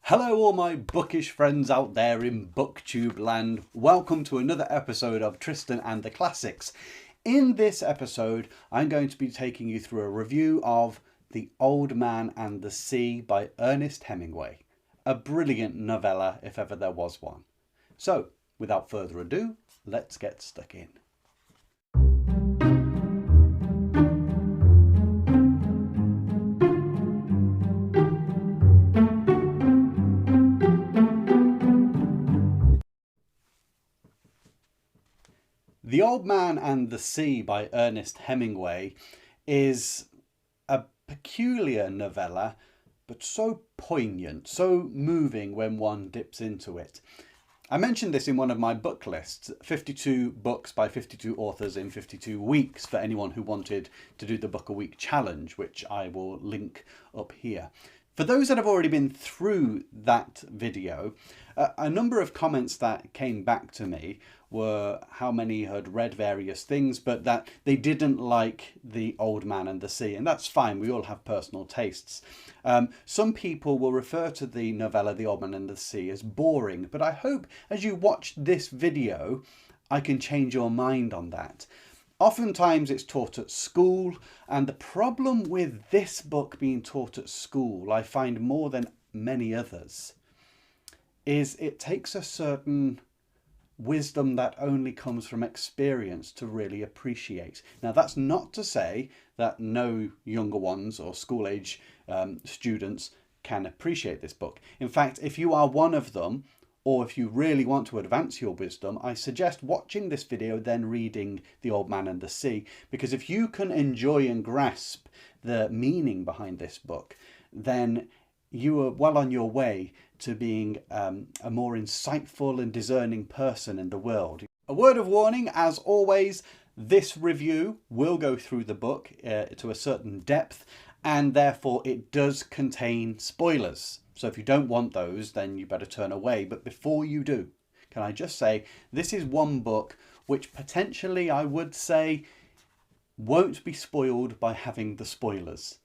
Hello all my bookish friends out there in booktube land. Welcome to another episode of Tristan and the Classics. In this episode I'm going to be taking you through a review of The Old Man and the Sea by Ernest Hemingway. A brilliant novella if ever there was one. So without further ado, let's get stuck in. The Old Man and the Sea by Ernest Hemingway is a peculiar novella, but so poignant, so moving when one dips into it. I mentioned this in one of my book lists, 52 books by 52 authors in 52 weeks, for anyone who wanted to do the book a week challenge, which I will link up here. For those that have already been through that video, a number of comments that came back to me were how many had read various things, but that they didn't like The Old Man and the Sea. And that's fine, we all have personal tastes. Some people will refer to the novella The Old Man and the Sea as boring, but I hope as you watch this video, I can change your mind on that. Oftentimes it's taught at school, and the problem with this book being taught at school, I find more than many others, is it takes a certain wisdom that only comes from experience to really appreciate. Now that's not to say that no younger ones or school age students can appreciate this book. In fact, if you are one of them, or if you really want to advance your wisdom, I suggest watching this video then reading The Old Man and the Sea, because if you can enjoy and grasp the meaning behind this book, then you are well on your way to being a more insightful and discerning person in the world. A word of warning, as always, this review will go through the book to a certain depth, and therefore it does contain spoilers. So if you don't want those, then you better turn away. But before you do, can I just say, this is one book which potentially I would say won't be spoiled by having the spoilers.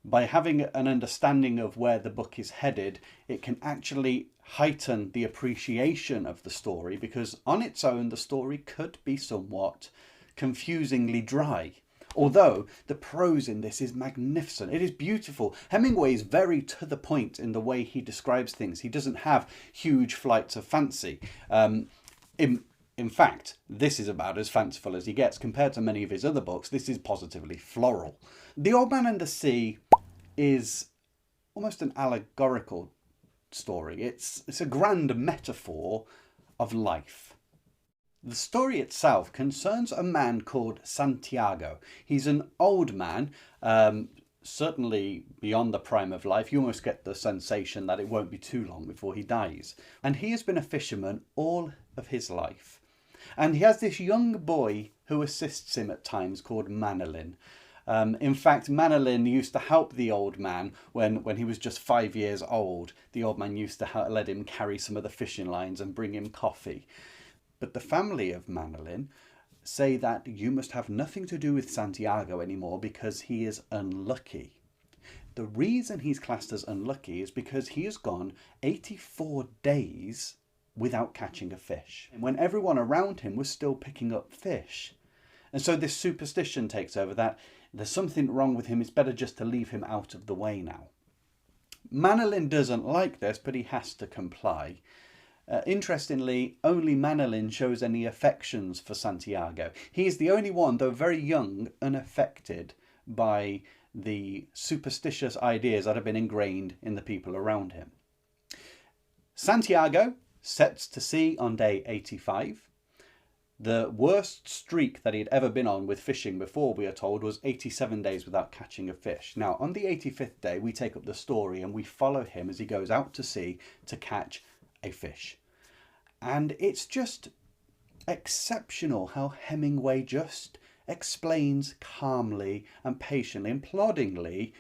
By having an understanding of where the book is headed, it can actually heighten the appreciation of the story, because on its own, the story could be somewhat confusingly dry. Although the prose in this is magnificent. It is beautiful. Hemingway is very to the point in the way he describes things. He doesn't have huge flights of fancy. In fact, this is about as fanciful as he gets. Compared to many of his other books, this is positively floral. The Old Man and the Sea is almost an allegorical story. It's a grand metaphor of life. The story itself concerns a man called Santiago. He's an old man, certainly beyond the prime of life. You almost get the sensation that it won't be too long before he dies. And he has been a fisherman all of his life. And he has this young boy who assists him at times called Manolin. In fact, Manolin used to help the old man when he was just 5 years old. The old man used to let him carry some of the fishing lines and bring him coffee. But the family of Manolin say that you must have nothing to do with Santiago anymore because he is unlucky. The reason he's classed as unlucky is because he has gone 84 days without catching a fish, and when everyone around him was still picking up fish. And so this superstition takes over that there's something wrong with him, it's better just to leave him out of the way now. Manolin doesn't like this, but he has to comply. Interestingly, only Manolin shows any affections for Santiago. He is the only one, though very young, unaffected by the superstitious ideas that have been ingrained in the people around him. Santiago sets to sea on day 85. The worst streak that he'd ever been on with fishing before, we are told, was 87 days without catching a fish. Now, on the 85th day, we take up the story and we follow him as he goes out to sea to catch a fish. And it's just exceptional how Hemingway just explains calmly and patiently and ploddingly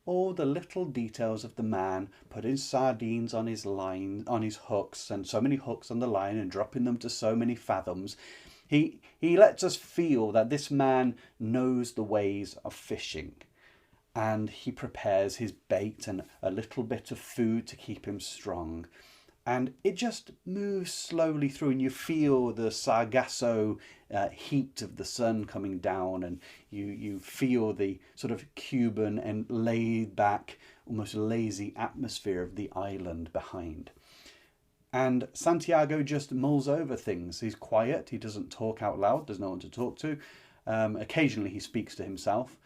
all the little details of the man putting sardines on his line, on his hooks, and so many hooks on the line and dropping them to so many fathoms. He lets us feel that this man knows the ways of fishing. and he prepares his bait and a little bit of food to keep him strong. And it just moves slowly through, and you feel the sargasso heat of the sun coming down, and you feel the sort of Cuban and laid back, almost lazy atmosphere of the island behind. And Santiago just mulls over things. He's quiet, he doesn't talk out loud, there's no one to talk to. Occasionally he speaks to himself,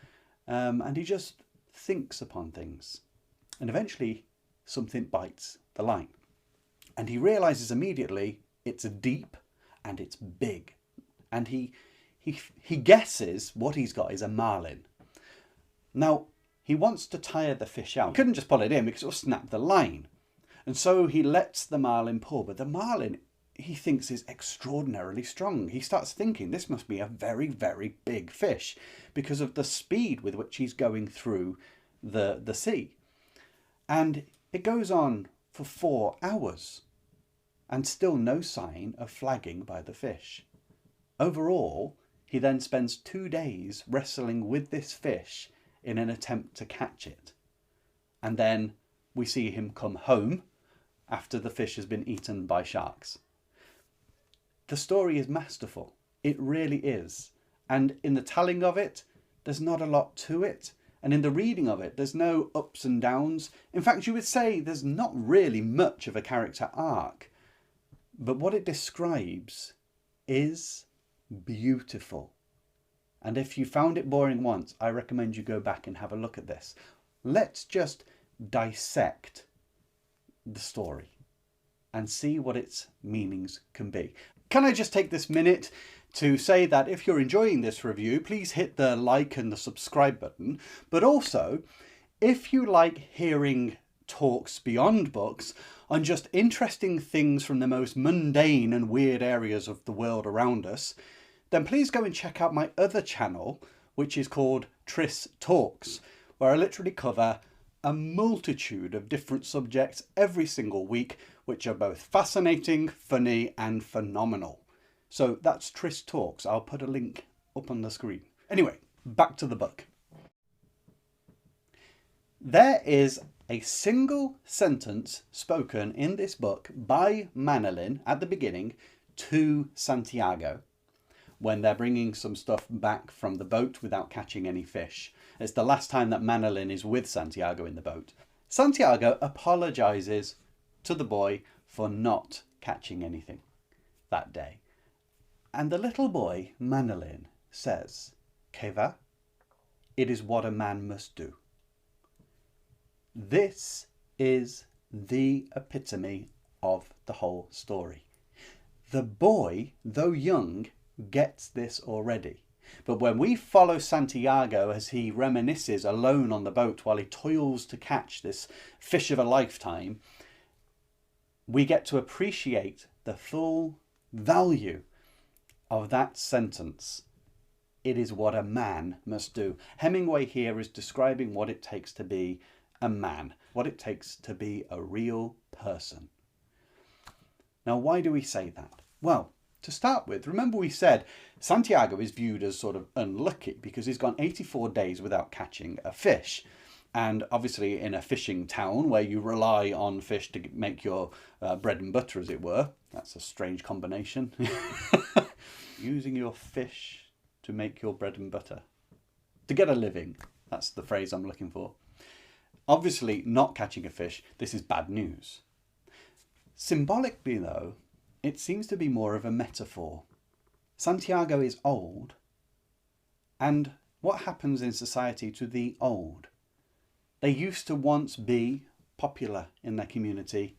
and he just thinks upon things. And eventually something bites the line. And he realizes immediately it's deep and it's big. And he guesses what he's got is a marlin. Now, he wants to tire the fish out. He couldn't just pull it in because it will snap the line. And so he lets the marlin pull. But the marlin, he thinks, is extraordinarily strong. He starts thinking this must be a very, very big fish because of the speed with which he's going through the sea. And it goes on for 4 hours. And still no sign of flagging by the fish. Overall, he then spends 2 days wrestling with this fish in an attempt to catch it. And then we see him come home after the fish has been eaten by sharks. The story is masterful. It really is. And in the telling of it, there's not a lot to it. And in the reading of it, there's no ups and downs. In fact, you would say there's not really much of a character arc. But what it describes is beautiful. And if you found it boring once, I recommend you go back and have a look at this. Let's just dissect the story and see what its meanings can be. Can I just take this minute to say that if you're enjoying this review, please hit the like and the subscribe button. But also, if you like hearing talks beyond books on just interesting things from the most mundane and weird areas of the world around us, then please go and check out my other channel, which is called Tris Talks, where I literally cover a multitude of different subjects every single week, which are both fascinating, funny, and phenomenal. So that's Tris Talks. I'll put a link up on the screen. Anyway, back to the book. There is a single sentence spoken in this book by Manolin at the beginning to Santiago when they're bringing some stuff back from the boat without catching any fish. It's the last time that Manolin is with Santiago in the boat. Santiago apologizes to the boy for not catching anything that day. And the little boy, Manolin, says, "Que va? It is what a man must do." This is the epitome of the whole story. The boy, though young, gets this already. But when we follow Santiago as he reminisces alone on the boat while he toils to catch this fish of a lifetime, we get to appreciate the full value of that sentence. It is what a man must do. Hemingway here is describing what it takes to be a man, what it takes to be a real person. Now, why do we say that? Well, to start with, remember we said Santiago is viewed as sort of unlucky because he's gone 84 days without catching a fish. And obviously in a fishing town where you rely on fish to make your bread and butter, as it were, that's a strange combination. Using your fish to make your bread and butter. To get a living, that's the phrase I'm looking for. Obviously, not catching a fish, this is bad news. Symbolically, though, it seems to be more of a metaphor. Santiago is old, and what happens in society to the old? They used to once be popular in their community,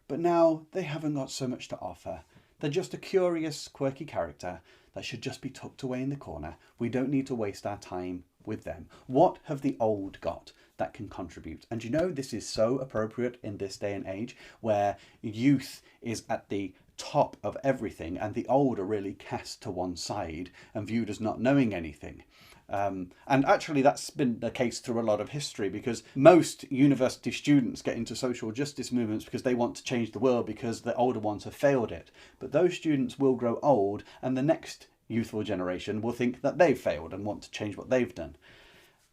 but now they haven't got so much to offer. They're just a curious, quirky character that should just be tucked away in the corner. We don't need to waste our time with them. What have the old got that can contribute? And you know, this is so appropriate in this day and age where youth is at the top of everything and the old are really cast to one side and viewed as not knowing anything. And actually that's been the case through a lot of history, because most university students get into social justice movements because they want to change the world because the older ones have failed it. But those students will grow old and the next youthful generation will think that they've failed and want to change what they've done.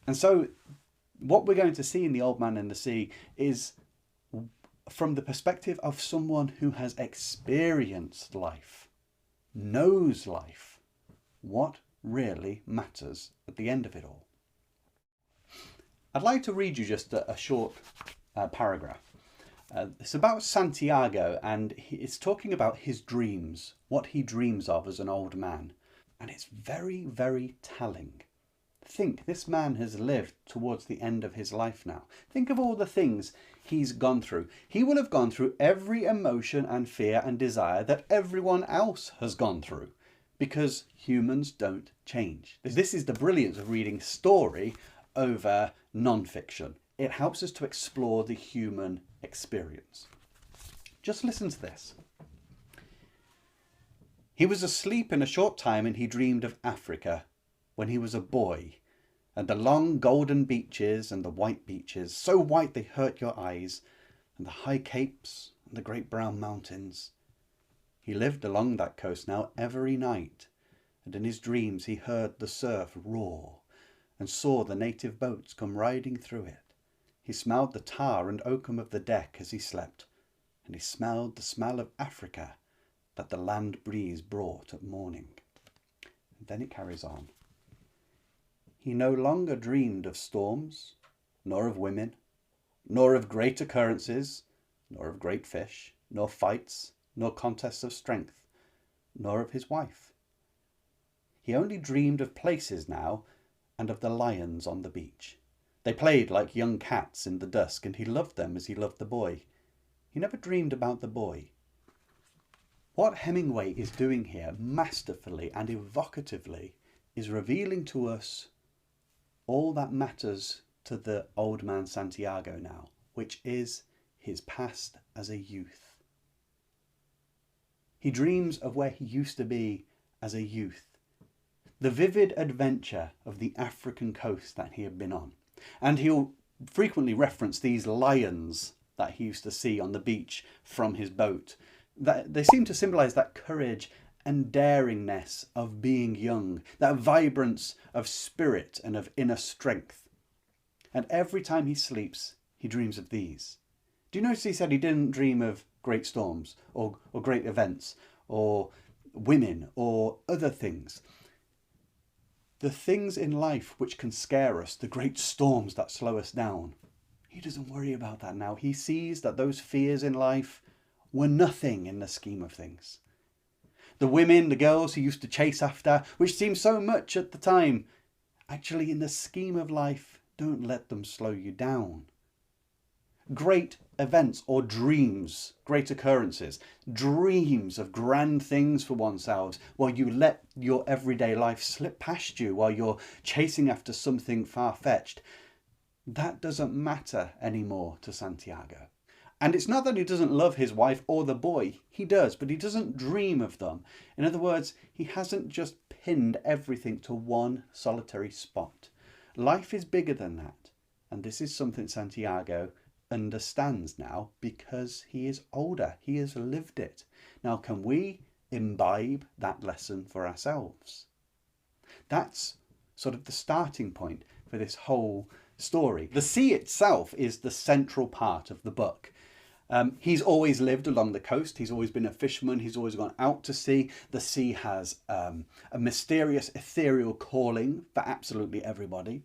And so What we're going to see in The Old Man and the Sea is from the perspective of someone who has experienced life, knows life, what really matters at the end of it all. I'd like to read you just a short paragraph. It's about Santiago, and it's talking about his dreams, what he dreams of as an old man. And it's very, very telling. Think, this man has lived towards the end of his life now. Think of all the things he's gone through. He will have gone through every emotion and fear and desire that everyone else has gone through, because humans don't change. This is the brilliance of reading story over non-fiction. It helps us to explore the human experience. Just listen to this. He was asleep in a short time, and he dreamed of Africa when he was a boy, and the long golden beaches and the white beaches, so white they hurt your eyes, and the high capes and the great brown mountains. He lived along that coast now every night, and in his dreams he heard the surf roar and saw the native boats come riding through it. He smelled the tar and oakum of the deck as he slept, and he smelled the smell of Africa that the land breeze brought at morning. And then it carries on. He no longer dreamed of storms, nor of women, nor of great occurrences, nor of great fish, nor fights, nor contests of strength, nor of his wife. He only dreamed of places now, and of the lions on the beach. They played like young cats in the dusk, and he loved them as he loved the boy. He never dreamed about the boy. What Hemingway is doing here, masterfully and evocatively, is revealing to us all that matters to the old man Santiago now, which is his past as a youth. He dreams of where he used to be as a youth, the vivid adventure of the African coast that he had been on. And he'll frequently reference these lions that he used to see on the beach from his boat. That they seem to symbolize that courage and daringness of being young, that vibrance of spirit and of inner strength. And every time he sleeps, he dreams of these. Do you notice he said he didn't dream of great storms or great events or women or other things? The things in life which can scare us, the great storms that slow us down, he doesn't worry about that now. He sees that those fears in life were nothing in the scheme of things. The women, the girls he used to chase after, which seemed so much at the time, actually in the scheme of life, don't let them slow you down. Great events or dreams, great occurrences, dreams of grand things for oneself, while you let your everyday life slip past you while you're chasing after something far-fetched, that doesn't matter anymore to Santiago. And it's not that he doesn't love his wife or the boy. He does, but he doesn't dream of them. In other words, he hasn't just pinned everything to one solitary spot. Life is bigger than that. And this is something Santiago understands now because he is older. He has lived it. Now, can we imbibe that lesson for ourselves? That's sort of the starting point for this whole story. The sea itself is the central part of the book. He's always lived along the coast. He's always been a fisherman. He's always gone out to sea. The sea has a mysterious, ethereal calling for absolutely everybody.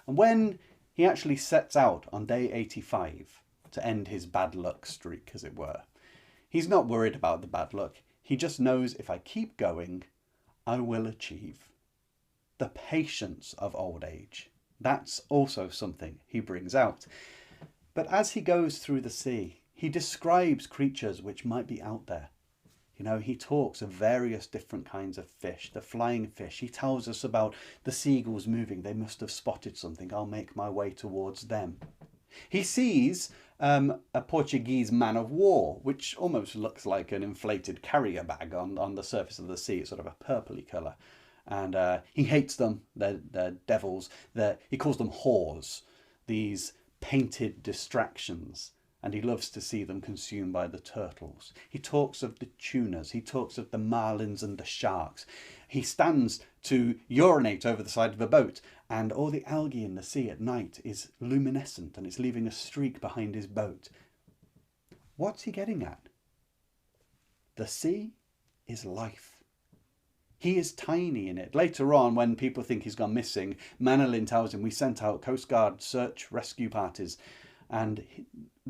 And when he actually sets out on day 85 to end his bad luck streak, as it were, he's not worried about the bad luck. He just knows, if I keep going, I will achieve. The patience of old age. That's also something he brings out. But as he goes through the sea, he describes creatures which might be out there. You know, he talks of various different kinds of fish, the flying fish. He tells us about the seagulls moving. They must have spotted something. I'll make my way towards them. He sees a Portuguese man of war, which almost looks like an inflated carrier bag on the surface of the sea. It's sort of a purpley colour. And he hates them. They're devils. He calls them whores, these painted distractions and he loves to see them consumed by the turtles. He talks of the tunas, he talks of the marlins and the sharks. He stands to urinate over the side of a boat, and all the algae in the sea at night is luminescent and it's leaving a streak behind his boat. What's he getting at? The sea is life. He is tiny in it. Later on, when people think he's gone missing, Manolin tells him, we sent out Coast Guard search rescue parties. And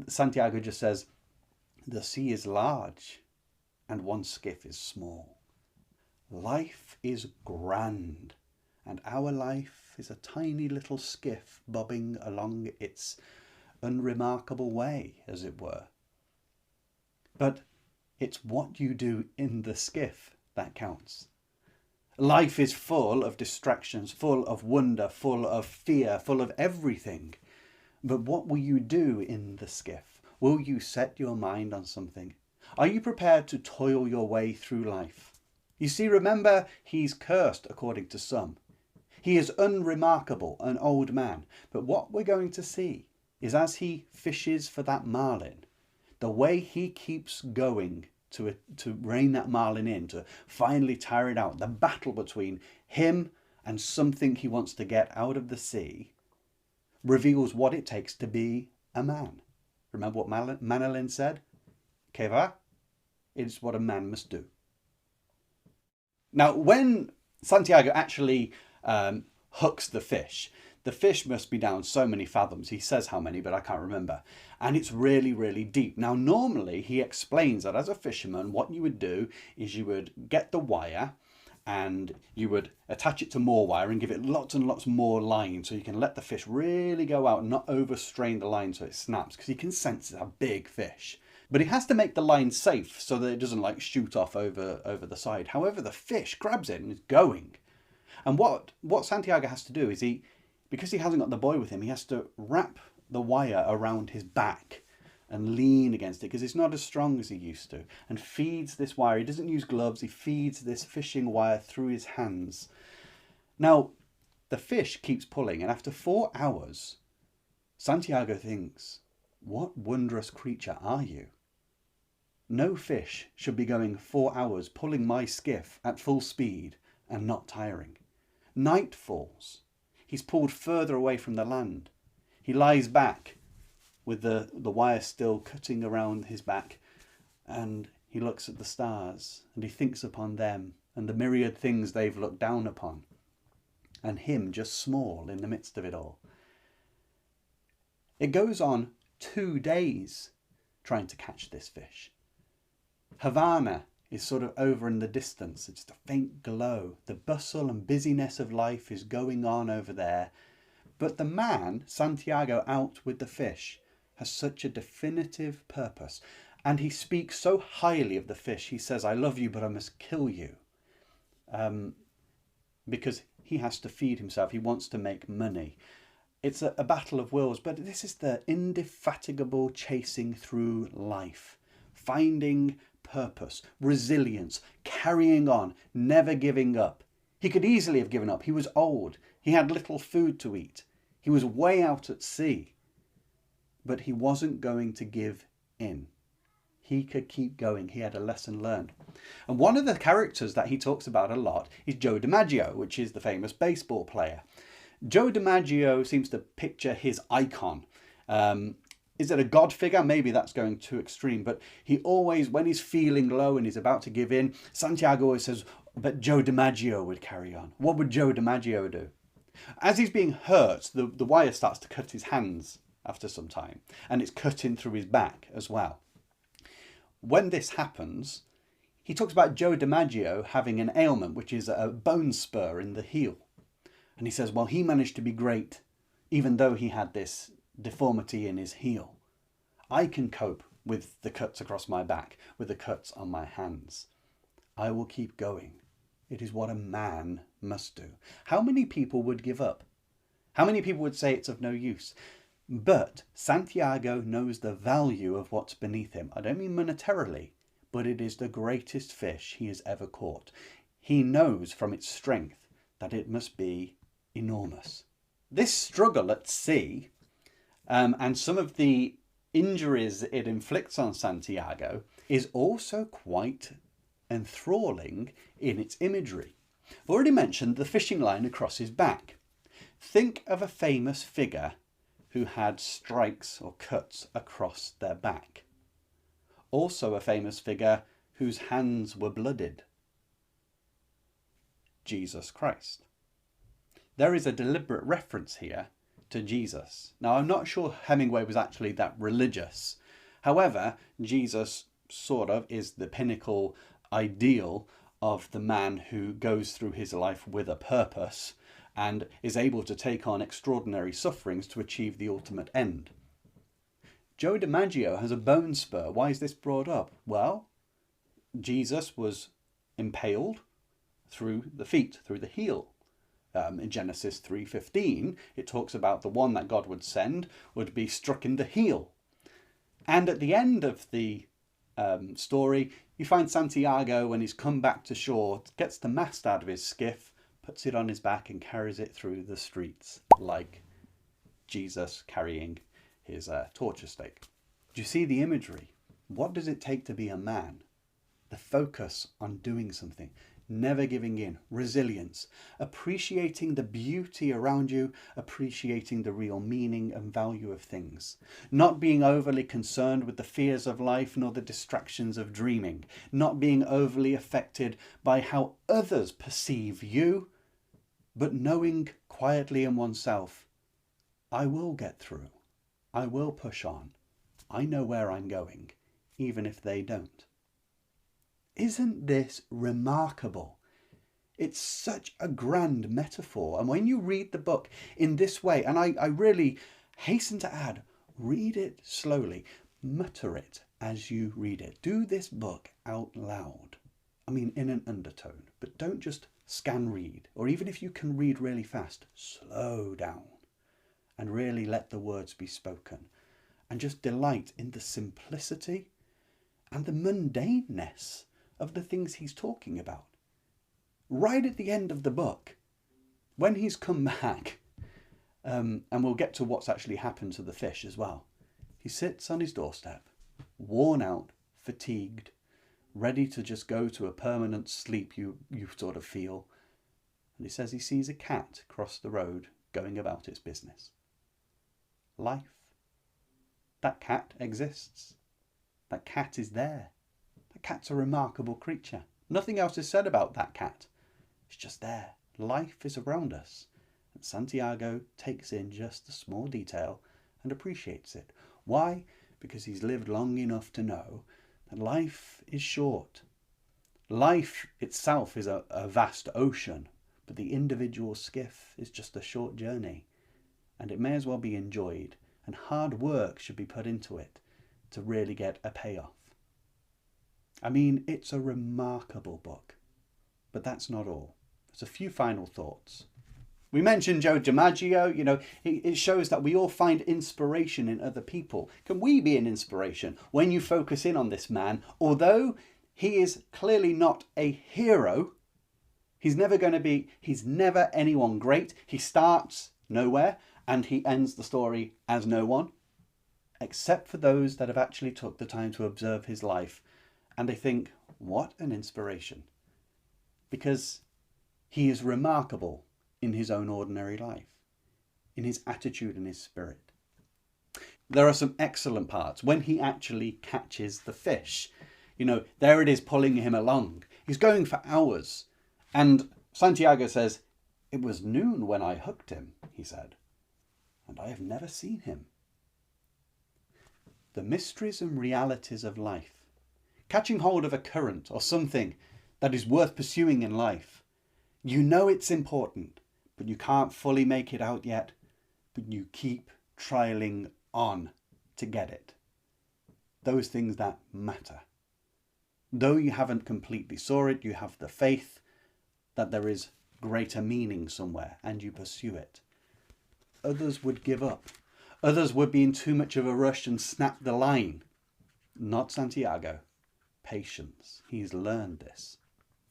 Santiago just says, the sea is large and one skiff is small. Life is grand, and our life is a tiny little skiff bobbing along its unremarkable way, as it were. But it's what you do in the skiff that counts. Life is full of distractions, full of wonder, full of fear, full of everything. But what will you do in the skiff? Will you set your mind on something? Are you prepared to toil your way through life? You see, remember, he's cursed according to some. He is unremarkable, an old man. But what we're going to see is as he fishes for that marlin, the way he keeps going to rein that marlin in, to finally tire it out, the battle between him and something he wants to get out of the sea, reveals what it takes to be a man. Remember what Manolin said? Que va? It's what a man must do. Now, when Santiago actually hooks the fish must be down so many fathoms. He says how many, but I can't remember. And it's really, really deep. Now, normally he explains that as a fisherman, what you would do is you would get the wire and you would attach it to more wire and give it lots and lots more line so you can let the fish really go out and not overstrain the line so it snaps, because you can sense it's a big fish. But he has to make the line safe so that it doesn't like shoot off over the side. However, the fish grabs it and is going. And what Santiago has to do is because he hasn't got the buoy with him, he has to wrap the wire around his back and lean against it because it's not as strong as he used to, and feeds this wire. He doesn't use gloves. He feeds this fishing wire through his hands. Now, the fish keeps pulling, and after 4 hours, Santiago thinks, what wondrous creature are you? No fish should be going 4 hours pulling my skiff at full speed and not tiring. Night falls. He's pulled further away from the land. He lies back with the wire still cutting around his back, and he looks at the stars and he thinks upon them and the myriad things they've looked down upon, and him just small in the midst of it all. It goes on 2 days trying to catch this fish. Havana is sort of over in the distance. It's just a faint glow. The bustle and busyness of life is going on over there. But the man, Santiago, out with the fish, has such a definitive purpose. And he speaks so highly of the fish. He says, I love you, but I must kill you. Because he has to feed himself. He wants to make money. It's a battle of wills, but this is the indefatigable chasing through life. Finding purpose, resilience, carrying on, never giving up. He could easily have given up. He was old. He had little food to eat. He was way out at sea. But he wasn't going to give in. He could keep going. He had a lesson learned. And one of the characters that he talks about a lot is Joe Dimaggio, which is the famous baseball player. Joe Dimaggio seems to picture his icon. Is it a God figure? Maybe that's going too extreme. But he always, when he's feeling low and he's about to give in, Santiago always says, but Joe Dimaggio would carry on. What would Joe Dimaggio do? As he's being hurt, the wire starts to cut his hands after some time. And it's cutting through his back as well. When this happens, he talks about Joe Dimaggio having an ailment, which is a bone spur in the heel. And he says, well, he managed to be great, even though he had this deformity in his heel. I can cope with the cuts across my back, with the cuts on my hands. I will keep going. It is what a man must do. How many people would give up? How many people would say it's of no use? But Santiago knows the value of what's beneath him. I don't mean monetarily, but it is the greatest fish he has ever caught. He knows from its strength that it must be enormous. This struggle at sea, and some of the injuries it inflicts on Santiago is also quite enthralling in its imagery. I've already mentioned the fishing line across his back. Think of a famous figure who had strikes or cuts across their back. Also a famous figure whose hands were blooded. Jesus Christ. There is a deliberate reference here to Jesus. Now, I'm not sure Hemingway was actually that religious. However, Jesus sort of is the pinnacle ideal of the man who goes through his life with a purpose and is able to take on extraordinary sufferings to achieve the ultimate end. Joe Dimaggio has a bone spur. Why is this brought up? Well, Jesus was impaled through the feet, through the heel. In Genesis 3:15, it talks about the one that God would send would be struck in the heel. And at the end of the story, you find Santiago, when he's come back to shore, gets the mast out of his skiff, puts it on his back and carries it through the streets like Jesus carrying his torture stake. Do you see the imagery? What does it take to be a man? The focus on doing something, never giving in, resilience, appreciating the beauty around you, appreciating the real meaning and value of things, not being overly concerned with the fears of life nor the distractions of dreaming, not being overly affected by how others perceive you, but knowing quietly in oneself, I will get through, I will push on, I know where I'm going, even if they don't. Isn't this remarkable? It's such a grand metaphor. And when you read the book in this way, and I really hasten to add, read it slowly, mutter it as you read it. Do this book out loud. I mean, in an undertone, but don't just scan read, or even if you can read really fast, slow down and really let the words be spoken and just delight in the simplicity and the mundaneness of the things he's talking about. Right at the end of the book, when he's come back, and we'll get to what's actually happened to the fish as well, he sits on his doorstep, worn out, fatigued, ready to just go to a permanent sleep you sort of feel. And he says he sees a cat cross the road going about its business. Life. That cat exists. That cat is there. That cat's a remarkable creature. Nothing else is said about that cat. It's just there. Life is around us. And Santiago takes in just the small detail and appreciates it. Why? Because he's lived long enough to know that life is short. Life itself is a vast ocean, but the individual skiff is just a short journey. And it may as well be enjoyed, and hard work should be put into it to really get a payoff. I mean, it's a remarkable book, but that's not all. There's a few final thoughts. We mentioned Joe Dimaggio. It shows that we all find inspiration in other people. Can we be an inspiration when you focus in on this man? Although he is clearly not a hero, he's never anyone great. He starts nowhere and he ends the story as no one, except for those that have actually took the time to observe his life. And they think, what an inspiration. Because he is remarkable in his own ordinary life, in his attitude and his spirit. There are some excellent parts when he actually catches the fish. There it is pulling him along. He's going for hours. And Santiago says, it was noon when I hooked him, he said, and I have never seen him. The mysteries and realities of life. Catching hold of a current or something that is worth pursuing in life. You know it's important, but you can't fully make it out yet, but you keep trialing on to get it. Those things that matter. Though you haven't completely saw it, you have the faith that there is greater meaning somewhere and you pursue it. Others would give up. Others would be in too much of a rush and snap the line. Not Santiago. Patience. He's learned this.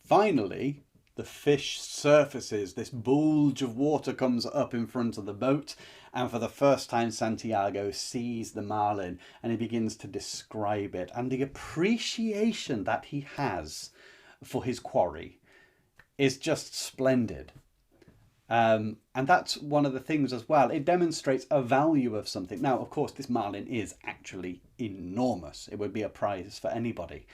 Finally, The fish surfaces, this bulge of water comes up in front of the boat, and for the first time Santiago sees the marlin and he begins to describe it, and the appreciation that he has for his quarry is just splendid. And that's one of the things as well. It demonstrates a value of something. Now, of course, this marlin is actually enormous. It would be a prize for anybody.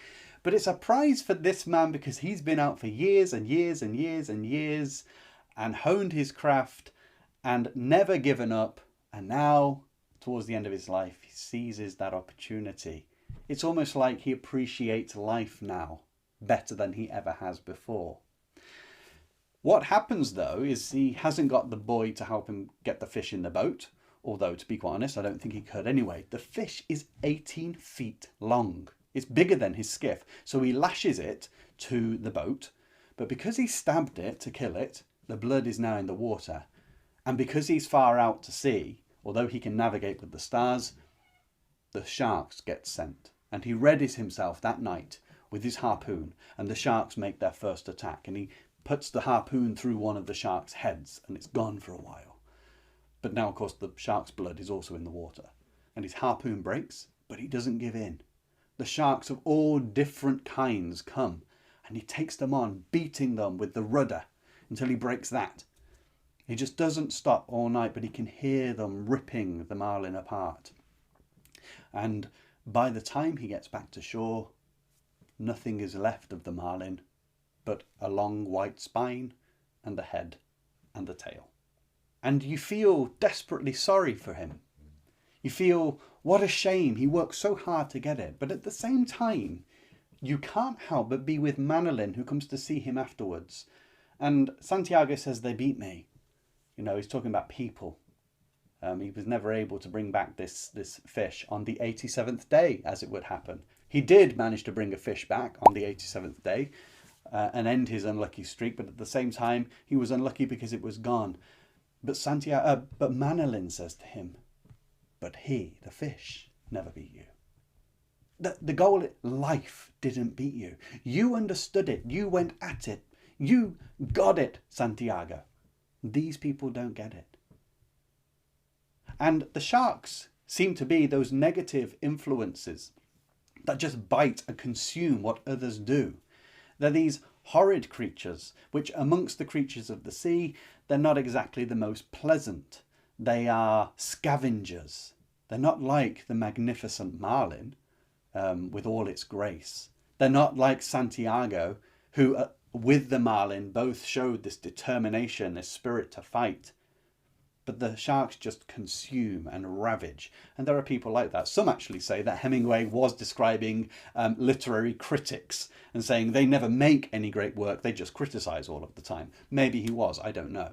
But it's a prize for this man because he's been out for years and years and years and years and honed his craft and never given up. And now, towards the end of his life, he seizes that opportunity. It's almost like he appreciates life now better than he ever has before. What happens, though, is he hasn't got the boy to help him get the fish in the boat. Although, to be quite honest, I don't think he could anyway. The fish is 18 feet long. It's bigger than his skiff. So he lashes it to the boat. But because he stabbed it to kill it, the blood is now in the water. And because he's far out to sea, although he can navigate with the stars, the sharks get sent. And he readies himself that night with his harpoon. And the sharks make their first attack. And he puts the harpoon through one of the sharks' heads. And it's gone for a while. But now, of course, the shark's blood is also in the water. And his harpoon breaks, but he doesn't give in. The sharks of all different kinds come, and he takes them on, beating them with the rudder until he breaks that. He just doesn't stop all night, but he can hear them ripping the marlin apart. And by the time he gets back to shore, nothing is left of the marlin but a long white spine and the head and the tail. And you feel desperately sorry for him. You feel, what a shame, he worked so hard to get it. But at the same time, you can't help but be with Manolin, who comes to see him afterwards. And Santiago says, they beat me. You know, he's talking about people. He was never able to bring back this fish on the 87th day, as it would happen. He did manage to bring a fish back on the 87th day and end his unlucky streak. But at the same time, he was unlucky because it was gone. But Manolin says to him, but he, the fish, never beat you. The goal, life, didn't beat you. You understood it. You went at it. You got it, Santiago. These people don't get it. And the sharks seem to be those negative influences that just bite and consume what others do. They're these horrid creatures, which amongst the creatures of the sea, they're not exactly the most pleasant. They are scavengers. They're not like the magnificent marlin with all its grace. They're not like Santiago, who with the marlin both showed this determination, this spirit to fight. But the sharks just consume and ravage. And there are people like that. Some actually say that Hemingway was describing literary critics and saying they never make any great work, they just criticize all of the time. Maybe he was, I don't know.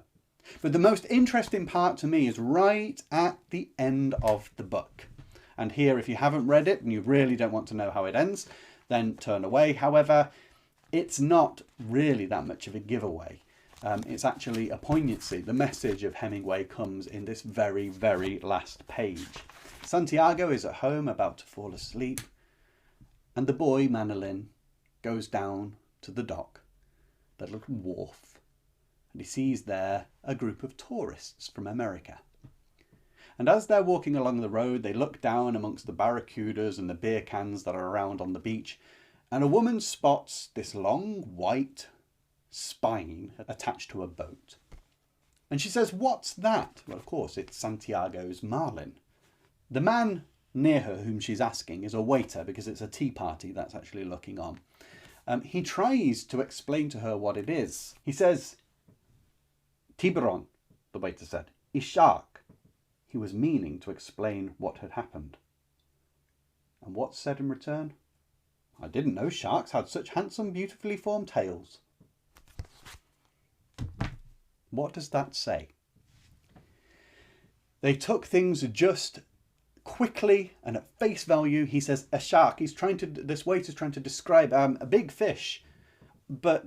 But the most interesting part to me is right at the end of the book. And here, if you haven't read it and you really don't want to know how it ends, then turn away. However, it's not really that much of a giveaway. It's actually a poignancy. The message of Hemingway comes in this very, very last page. Santiago is at home about to fall asleep, and the boy, Manolin, goes down to the dock, the little wharf, and he sees there a group of tourists from America. And as they're walking along the road, they look down amongst the barracudas and the beer cans that are around on the beach, and a woman spots this long white spine attached to a boat. And she says, "What's that?" Well, of course, it's Santiago's marlin. The man near her whom she's asking is a waiter, because it's a tea party that's actually looking on. He tries to explain to her what it is. He says, "Tiburon," the waiter said, "a shark." He was meaning to explain what had happened. And what's said in return? "I didn't know sharks had such handsome, beautifully formed tails." What does that say? They took things just quickly and at face value. He says a shark. This waiter's trying to describe a big fish. But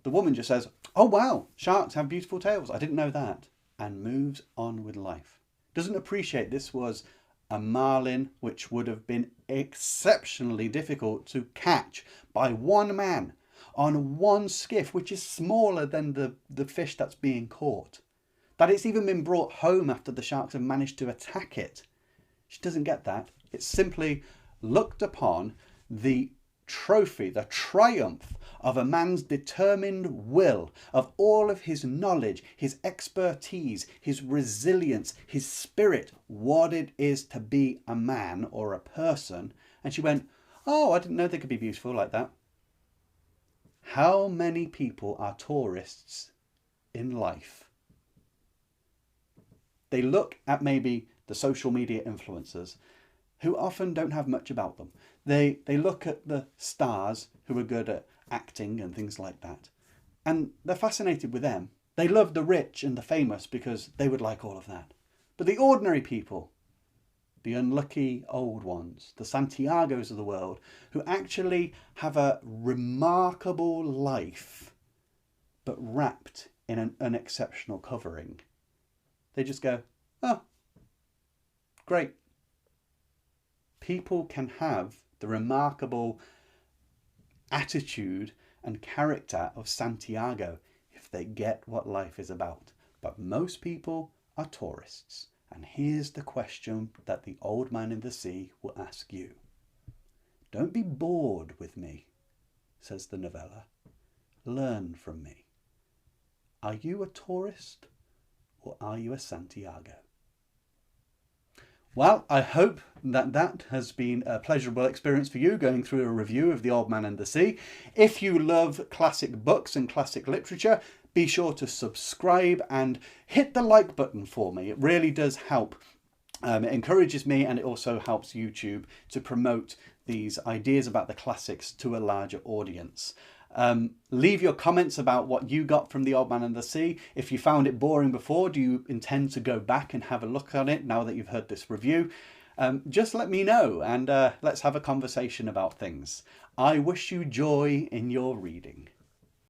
the woman just says, "Oh wow, sharks have beautiful tails. I didn't know that." And moves on with life. Doesn't appreciate this was a marlin which would have been exceptionally difficult to catch by one man. on one skiff, which is smaller than the fish that's being caught. That it's even been brought home after the sharks have managed to attack it. She doesn't get that. It's simply looked upon the trophy, the triumph of a man's determined will, of all of his knowledge, his expertise, his resilience, his spirit, what it is to be a man or a person. And she went, oh, I didn't know they could be beautiful like that. How many people are tourists in life? They look at maybe the social media influencers who often don't have much about them. They look at the stars who are good at acting and things like that, and they're fascinated with them. They love the rich and the famous because they would like all of that. But the ordinary people, the unlucky old ones, the Santiagos of the world, who actually have a remarkable life but wrapped in an unexceptional covering, they just go, oh, great. People can have the remarkable attitude and character of Santiago if they get what life is about. But most people are tourists. And here's the question that the old man in the sea will ask you. Don't be bored with me, says the novella. Learn from me. Are you a tourist or are you a Santiago? Well, I hope that has been a pleasurable experience for you, going through a review of The Old Man and the Sea. If you love classic books and classic literature, be sure to subscribe and hit the like button for me. It really does help. It encourages me, and it also helps YouTube to promote these ideas about the classics to a larger audience. Leave your comments about what you got from The Old Man and the Sea. If you found it boring before, do you intend to go back and have a look at it now that you've heard this review? Just let me know, and let's have a conversation about things. I wish you joy in your reading.